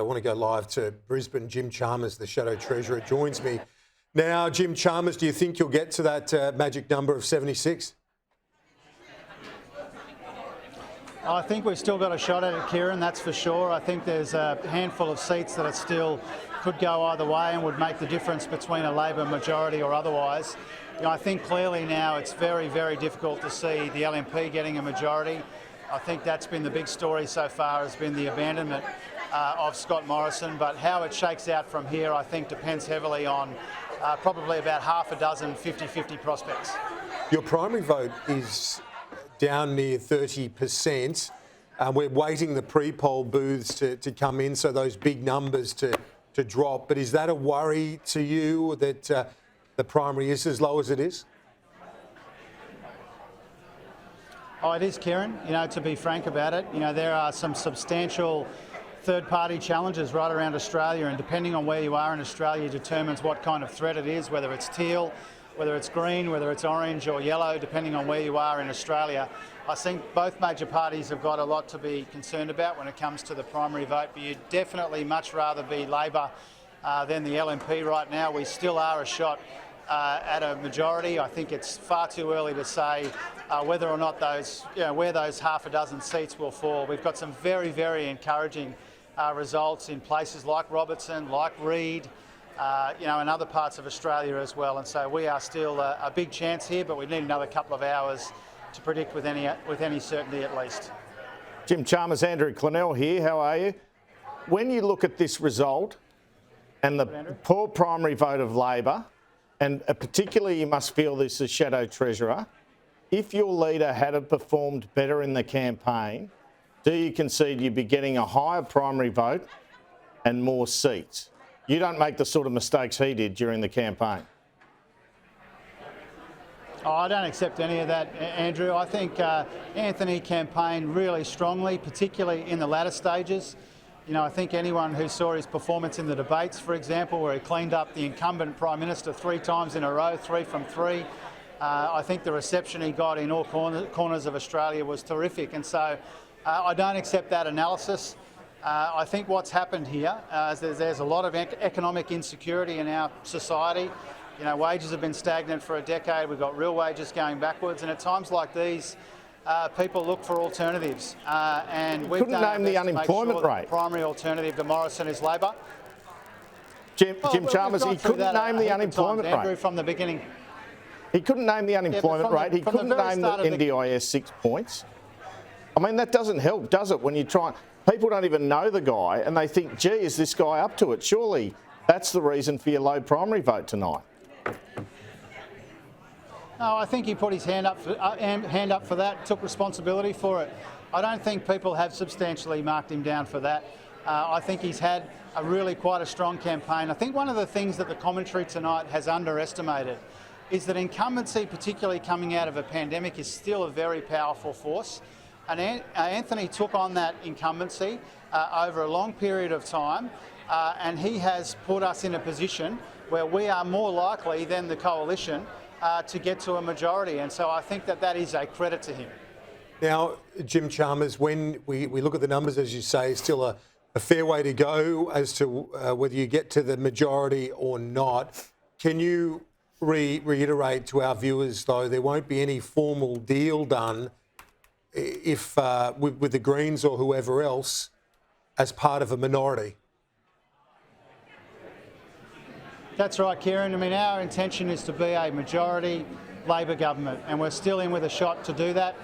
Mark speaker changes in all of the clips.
Speaker 1: I want to go live to Brisbane. Jim Chalmers, the Shadow Treasurer, joins me now. Jim Chalmers, do you think you'll get to that magic number of 76?
Speaker 2: I think we've still got a shot at it, Kieran, that's for sure. I think there's a handful of seats that could go either way and would make the difference between a Labor majority or otherwise. I think clearly now it's very, very difficult to see the LNP getting a majority. I think that's been the big story so far, has been the abandonment of Scott Morrison. But how it shakes out from here, I think, depends heavily on probably about half a dozen 50-50 prospects.
Speaker 1: Your primary vote is down near 30%. We're waiting the pre-poll booths to come in, so those big numbers to drop. But is that a worry to you that the primary is as low as it is?
Speaker 2: Oh, it is, Kieran. To be frank about it, there are some substantial third-party challenges right around Australia, and depending on where you are in Australia determines what kind of threat it is, whether it's teal, whether it's green, whether it's orange or yellow, depending on where you are in Australia. I think both major parties have got a lot to be concerned about when it comes to the primary vote, but you'd definitely much rather be Labor than the LNP right now. We still are a shot at a majority. I think it's far too early to say whether or not where those half a dozen seats will fall. We've got some very, very encouraging results in places like Robertson, like Reid, and other parts of Australia as well. And so we are still a big chance here, but we need another couple of hours to predict with any certainty at least.
Speaker 3: Jim Chalmers, Andrew Clennell here. How are you? When you look at this result and the poor primary vote of Labor, and particularly you must feel this as Shadow Treasurer, if your leader had performed better in the campaign, do you concede you'd be getting a higher primary vote and more seats? You don't make the sort of mistakes he did during the campaign.
Speaker 2: Oh, I don't accept any of that, Andrew. I think Anthony campaigned really strongly, particularly in the latter stages. I think anyone who saw his performance in the debates, for example, where he cleaned up the incumbent Prime Minister 3 times in a row, 3 from 3, I think the reception he got in all corners of Australia was terrific. And so I don't accept that analysis. I think what's happened here is there's a lot of economic insecurity in our society. Wages have been stagnant for a decade. We've got real wages going backwards. And at times like these, people look for alternatives. And we've done our best to make sure that the primary alternative to Morrison is Labor.
Speaker 3: Jim Chalmers, he couldn't name the unemployment rate.
Speaker 2: Andrew, from the beginning.
Speaker 3: He couldn't name the unemployment rate. He couldn't name the NDIS 6 points. I mean, that doesn't help, does it, when you try... People don't even know the guy and they think, gee, is this guy up to it? Surely that's the reason for your low primary vote tonight.
Speaker 2: No, I think he put his hand up for that, took responsibility for it. I don't think people have substantially marked him down for that. I think he's had quite a strong campaign. I think one of the things that the commentary tonight has underestimated is that incumbency, particularly coming out of a pandemic, is still a very powerful force. And Anthony took on that incumbency over a long period of time, and he has put us in a position where we are more likely than the coalition to get to a majority. And so I think that is a credit to him.
Speaker 1: Now, Jim Chalmers, when we look at the numbers, as you say, still a fair way to go as to whether you get to the majority or not. Can you reiterate to our viewers, though, there won't be any formal deal done if with the Greens or whoever else as part of a minority?
Speaker 2: That's right, Kieran. I mean, our intention is to be a majority Labor government, and we're still in with a shot to do that.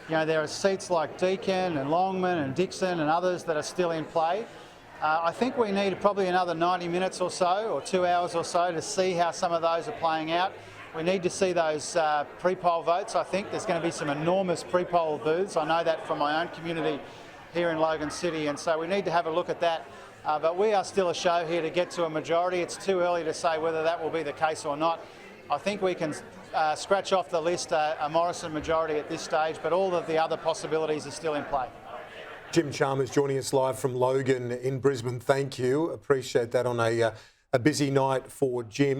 Speaker 2: There are seats like Deakin and Longman and Dixon and others that are still in play. I think we need probably another 90 minutes or so, or 2 hours or so, to see how some of those are playing out. We need to see those pre-poll votes. I think there's going to be some enormous pre-poll booths. I know that from my own community here in Logan City, and so we need to have a look at that. But we are still a show here to get to a majority. It's too early to say whether that will be the case or not. I think we can scratch off the list a Morrison majority at this stage, but all of the other possibilities are still in play.
Speaker 1: Jim Chalmers joining us live from Logan in Brisbane. Thank you. Appreciate that on a busy night for Jim.